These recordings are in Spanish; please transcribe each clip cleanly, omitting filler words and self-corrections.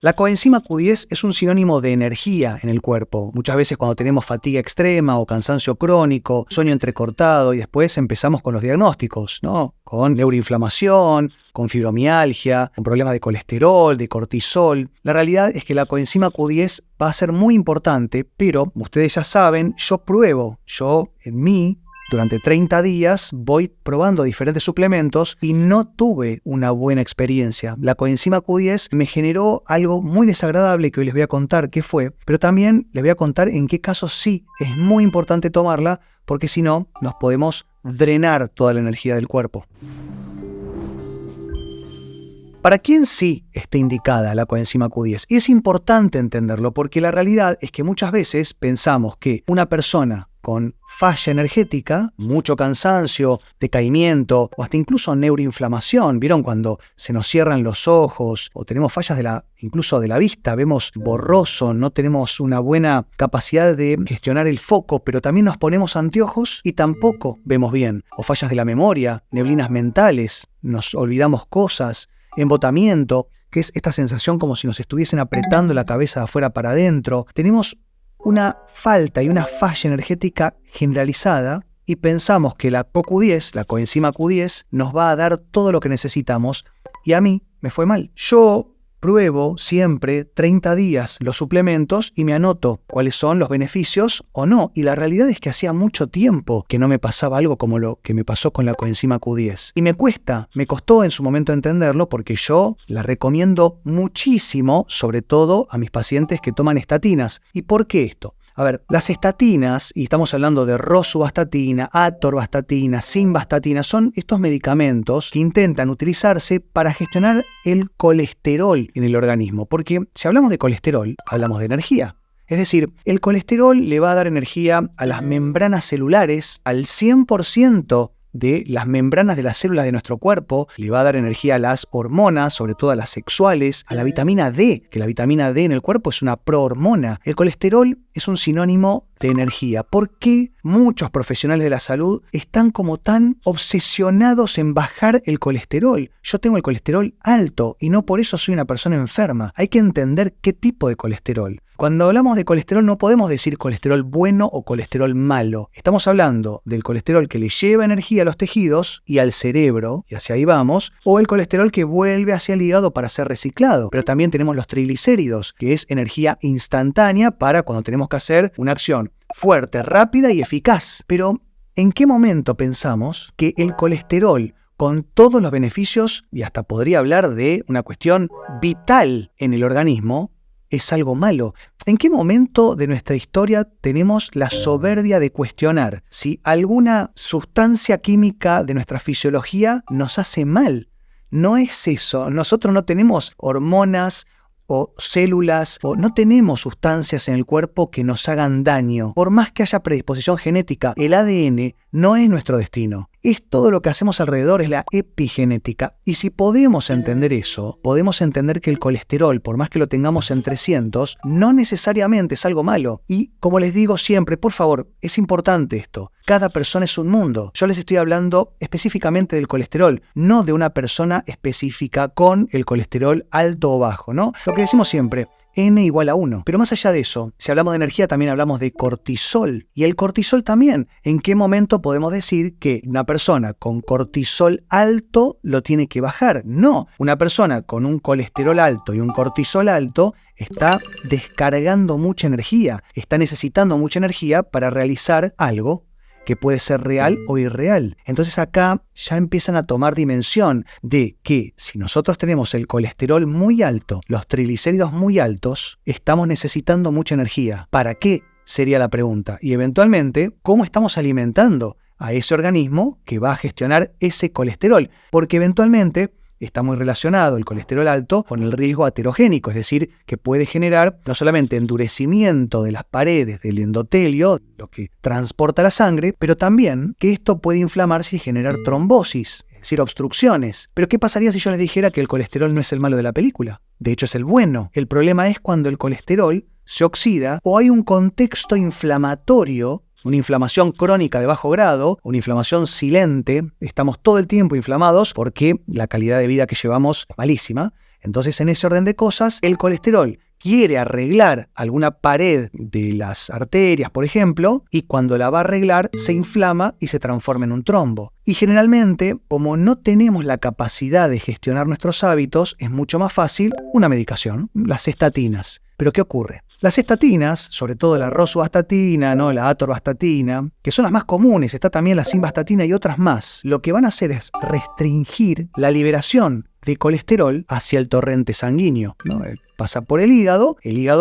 La coenzima Q10 es un sinónimo de energía en el cuerpo. Muchas veces cuando tenemos fatiga extrema o cansancio crónico, sueño entrecortado y después empezamos con los diagnósticos, ¿no? Con neuroinflamación, con fibromialgia, con problemas de colesterol, de cortisol. La realidad es que la coenzima Q10 va a ser muy importante, pero ustedes ya saben, yo en mí, durante 30 días voy probando diferentes suplementos y no tuve una buena experiencia. La coenzima Q10 me generó algo muy desagradable que hoy les voy a contar qué fue, pero también les voy a contar en qué casos sí es muy importante tomarla, porque si no, nos podemos drenar toda la energía del cuerpo. ¿Para quién sí está indicada la coenzima Q10? Y es importante entenderlo porque la realidad es que muchas veces pensamos que una persona con falla energética, mucho cansancio, decaimiento o hasta incluso neuroinflamación, ¿vieron cuando se nos cierran los ojos o tenemos fallas incluso de la vista, vemos borroso, no tenemos una buena capacidad de gestionar el foco, pero también nos ponemos anteojos y tampoco vemos bien, o fallas de la memoria, neblinas mentales, nos olvidamos cosas, embotamiento, que es esta sensación como si nos estuviesen apretando la cabeza de afuera para adentro. Tenemos una falta y una falla energética generalizada y pensamos que la CoQ10, la coenzima Q10, nos va a dar todo lo que necesitamos y a mí me fue mal. Yo pruebo siempre 30 días los suplementos y me anoto cuáles son los beneficios o no. Y la realidad es que hacía mucho tiempo que no me pasaba algo como lo que me pasó con la coenzima Q10. Y me costó en su momento entenderlo porque yo la recomiendo muchísimo, sobre todo a mis pacientes que toman estatinas. ¿Y por qué esto? A ver, las estatinas, y estamos hablando de rosuvastatina, atorvastatina, simvastatina, son estos medicamentos que intentan utilizarse para gestionar el colesterol en el organismo. Porque si hablamos de colesterol, hablamos de energía. Es decir, el colesterol le va a dar energía a las membranas celulares, al 100% de las membranas de las células de nuestro cuerpo, le va a dar energía a las hormonas, sobre todo a las sexuales, a la vitamina D, que la vitamina D en el cuerpo es una prohormona. El colesterol es un sinónimo de energía. ¿Por qué muchos profesionales de la salud están como tan obsesionados en bajar el colesterol? Yo tengo el colesterol alto y no por eso soy una persona enferma. Hay que entender qué tipo de colesterol. Cuando hablamos de colesterol no podemos decir colesterol bueno o colesterol malo. Estamos hablando del colesterol que le lleva energía a los tejidos y al cerebro, y hacia ahí vamos, o el colesterol que vuelve hacia el hígado para ser reciclado. Pero también tenemos los triglicéridos, que es energía instantánea para cuando tenemos que hacer una acción fuerte, rápida y eficaz. Pero, ¿en qué momento pensamos que el colesterol, con todos los beneficios, y hasta podría hablar de una cuestión vital en el organismo, es algo malo? ¿En qué momento de nuestra historia tenemos la soberbia de cuestionar si alguna sustancia química de nuestra fisiología nos hace mal? No es eso. Nosotros no tenemos hormonas o células, o no tenemos sustancias en el cuerpo que nos hagan daño. Por más que haya predisposición genética, el ADN no es nuestro destino. Es todo lo que hacemos alrededor, es la epigenética. Y si podemos entender eso, podemos entender que el colesterol, por más que lo tengamos en 300, no necesariamente es algo malo. Y como les digo siempre, por favor, es importante esto. Cada persona es un mundo. Yo les estoy hablando específicamente del colesterol, no de una persona específica con el colesterol alto o bajo, ¿no? Lo que decimos siempre, N igual a 1. Pero más allá de eso, si hablamos de energía, también hablamos de cortisol. Y el cortisol también. ¿En qué momento podemos decir que una persona con cortisol alto lo tiene que bajar? No. Una persona con un colesterol alto y un cortisol alto está descargando mucha energía. Está necesitando mucha energía para realizar algo que puede ser real o irreal. Entonces acá ya empiezan a tomar dimensión de que si nosotros tenemos el colesterol muy alto, los triglicéridos muy altos, estamos necesitando mucha energía. ¿Para qué? Sería la pregunta. Y eventualmente, ¿cómo estamos alimentando a ese organismo que va a gestionar ese colesterol? Porque eventualmente está muy relacionado el colesterol alto con el riesgo aterogénico, es decir, que puede generar no solamente endurecimiento de las paredes del endotelio, lo que transporta la sangre, pero también que esto puede inflamarse y generar trombosis, es decir, obstrucciones. Pero ¿qué pasaría si yo les dijera que el colesterol no es el malo de la película? De hecho, es el bueno. El problema es cuando el colesterol se oxida o hay un contexto inflamatorio una inflamación crónica de bajo grado, una inflamación silente. Estamos todo el tiempo inflamados porque la calidad de vida que llevamos es malísima. Entonces, en ese orden de cosas, el colesterol quiere arreglar alguna pared de las arterias, por ejemplo, y cuando la va a arreglar se inflama y se transforma en un trombo. Y generalmente, como no tenemos la capacidad de gestionar nuestros hábitos, es mucho más fácil una medicación, las estatinas. Pero ¿qué ocurre? Las estatinas, sobre todo la rosuvastatina, ¿no?, la atorvastatina, que son las más comunes, está también la simvastatina y otras más, lo que van a hacer es restringir la liberación de colesterol hacia el torrente sanguíneo, ¿no? Pasa por el hígado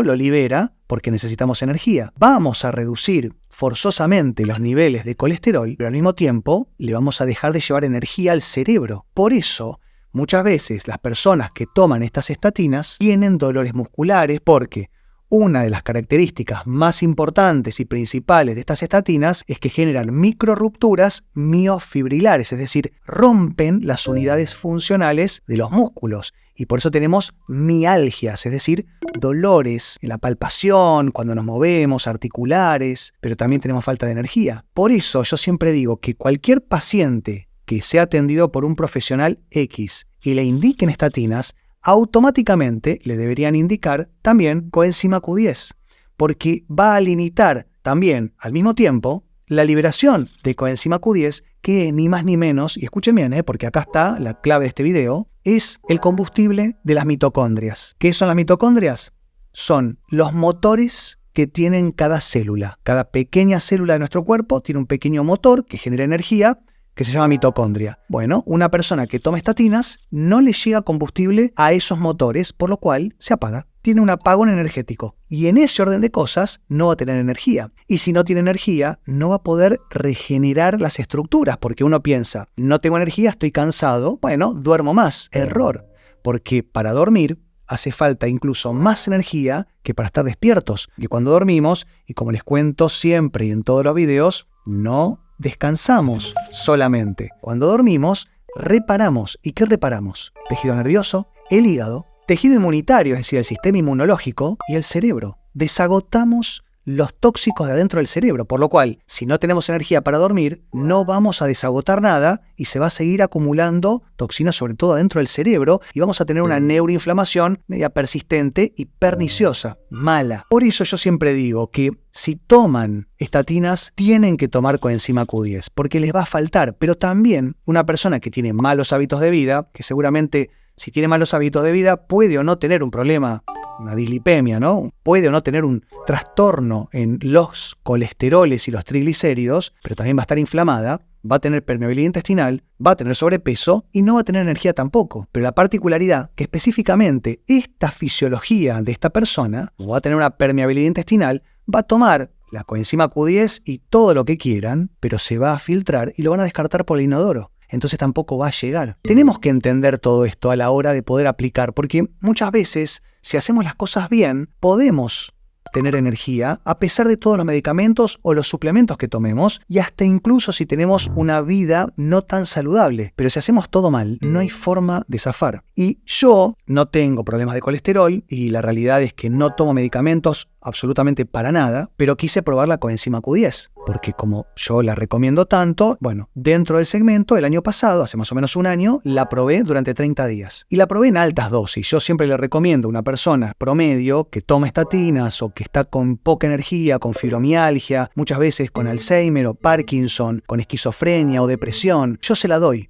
lo libera porque necesitamos energía. Vamos a reducir forzosamente los niveles de colesterol, pero al mismo tiempo le vamos a dejar de llevar energía al cerebro. Por eso, muchas veces las personas que toman estas estatinas tienen dolores musculares porque una de las características más importantes y principales de estas estatinas es que generan microrrupturas miofibrilares, es decir, rompen las unidades funcionales de los músculos. Y por eso tenemos mialgias, es decir, dolores en la palpación, cuando nos movemos, articulares, pero también tenemos falta de energía. Por eso yo siempre digo que cualquier paciente que sea atendido por un profesional X y le indiquen estatinas, automáticamente le deberían indicar también coenzima Q10, porque va a limitar también al mismo tiempo la liberación de coenzima Q10, que ni más ni menos, y escuchen bien, porque acá está la clave de este video, es el combustible de las mitocondrias. ¿Qué son las mitocondrias? Son los motores que tienen cada célula. Cada pequeña célula de nuestro cuerpo tiene un pequeño motor que genera energía, que se llama mitocondria. Bueno, una persona que toma estatinas no le llega combustible a esos motores, por lo cual se apaga. Tiene un apagón energético. Y en ese orden de cosas no va a tener energía. Y si no tiene energía, no va a poder regenerar las estructuras, porque uno piensa, no tengo energía, estoy cansado, bueno, duermo más. Error, porque para dormir hace falta incluso más energía que para estar despiertos. Y cuando dormimos, y como les cuento siempre y en todos los videos, no descansamos solamente. Cuando dormimos, reparamos. ¿Y qué reparamos? Tejido nervioso, el hígado, tejido inmunitario, es decir, el sistema inmunológico y el cerebro. Desagotamos los tóxicos de adentro del cerebro, por lo cual, si no tenemos energía para dormir, no vamos a desagotar nada y se va a seguir acumulando toxinas, sobre todo adentro del cerebro, y vamos a tener una neuroinflamación media persistente y perniciosa, mala. Por eso yo siempre digo que si toman estatinas, tienen que tomar coenzima Q10, porque les va a faltar, pero también una persona que tiene malos hábitos de vida, que seguramente si tiene malos hábitos de vida puede o no tener un problema, una dislipemia, ¿no? Puede o no tener un trastorno en los colesteroles y los triglicéridos, pero también va a estar inflamada, va a tener permeabilidad intestinal, va a tener sobrepeso y no va a tener energía tampoco. Pero la particularidad que específicamente esta fisiología de esta persona, como va a tener una permeabilidad intestinal, va a tomar la coenzima Q10 y todo lo que quieran, pero se va a filtrar y lo van a descartar por el inodoro. Entonces tampoco va a llegar. Tenemos que entender todo esto a la hora de poder aplicar, porque muchas veces, si hacemos las cosas bien, podemos tener energía a pesar de todos los medicamentos o los suplementos que tomemos, y hasta incluso si tenemos una vida no tan saludable. Pero si hacemos todo mal, no hay forma de zafar. Y yo no tengo problemas de colesterol y la realidad es que no tomo medicamentos absolutamente para nada, pero quise probar la coenzima Q10, porque como yo la recomiendo tanto, bueno, dentro del segmento, el año pasado, hace más o menos un año, la probé durante 30 días. Y la probé en altas dosis. Yo siempre le recomiendo a una persona promedio que toma estatinas o que está con poca energía, con fibromialgia, muchas veces con Alzheimer o Parkinson, con esquizofrenia o depresión, yo se la doy.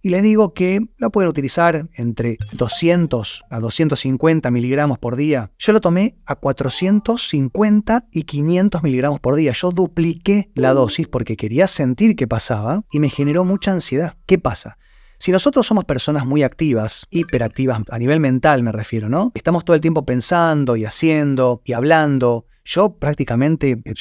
Y les digo que la pueden utilizar entre 200 a 250 miligramos por día. Yo lo tomé a 450 y 500 miligramos por día. Yo dupliqué la dosis porque quería sentir qué pasaba y me generó mucha ansiedad. ¿Qué pasa? Si nosotros somos personas muy activas, hiperactivas, a nivel mental me refiero, ¿no? Estamos todo el tiempo pensando y haciendo y hablando. Yo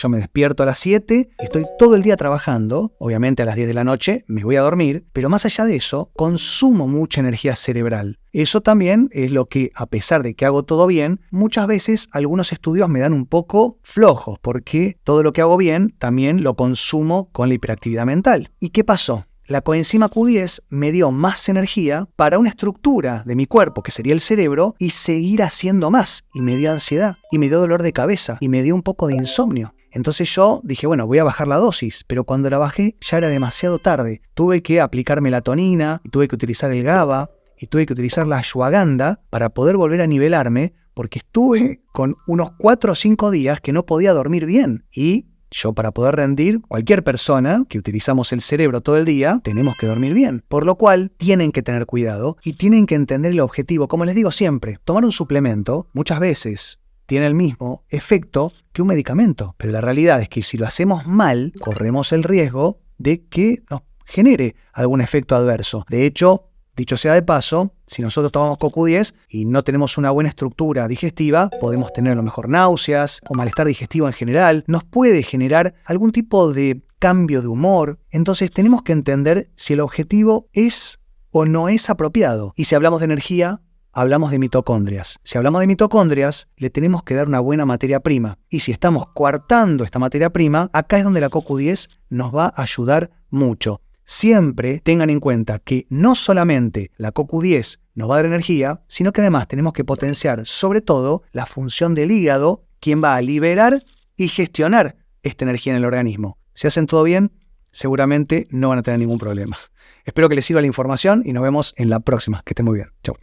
me despierto a las 7, estoy todo el día trabajando, obviamente a las 10 de la noche me voy a dormir, pero más allá de eso, consumo mucha energía cerebral. Eso también es lo que, a pesar de que hago todo bien, muchas veces algunos estudios me dan un poco flojos, porque todo lo que hago bien también lo consumo con la hiperactividad mental. ¿Y qué pasó? la coenzima Q10 me dio más energía para una estructura de mi cuerpo, que sería el cerebro, y seguir haciendo más. Y me dio ansiedad, y me dio dolor de cabeza, y me dio un poco de insomnio. Entonces yo dije, bueno, voy a bajar la dosis, pero cuando la bajé ya era demasiado tarde. Tuve que aplicar melatonina, y tuve que utilizar el GABA, y tuve que utilizar la ashwagandha para poder volver a nivelarme, porque estuve con unos 4 o 5 días que no podía dormir bien. Y yo, para poder rendir, cualquier persona que utilizamos el cerebro todo el día, tenemos que dormir bien. Por lo cual, tienen que tener cuidado y tienen que entender el objetivo. Como les digo siempre, tomar un suplemento muchas veces tiene el mismo efecto que un medicamento. Pero la realidad es que si lo hacemos mal, corremos el riesgo de que nos genere algún efecto adverso. De hecho, dicho sea de paso, si nosotros tomamos CoQ10 y no tenemos una buena estructura digestiva, podemos tener a lo mejor náuseas o malestar digestivo en general. Nos puede generar algún tipo de cambio de humor. Entonces tenemos que entender si el objetivo es o no es apropiado. Y si hablamos de energía, hablamos de mitocondrias. Si hablamos de mitocondrias, le tenemos que dar una buena materia prima. Y si estamos coartando esta materia prima, acá es donde la CoQ10 nos va a ayudar mucho. Siempre tengan en cuenta que no solamente la CoQ10 nos va a dar energía, sino que además tenemos que potenciar sobre todo la función del hígado, quien va a liberar y gestionar esta energía en el organismo. Si hacen todo bien, seguramente no van a tener ningún problema. Espero que les sirva la información y nos vemos en la próxima. Que estén muy bien. Chau.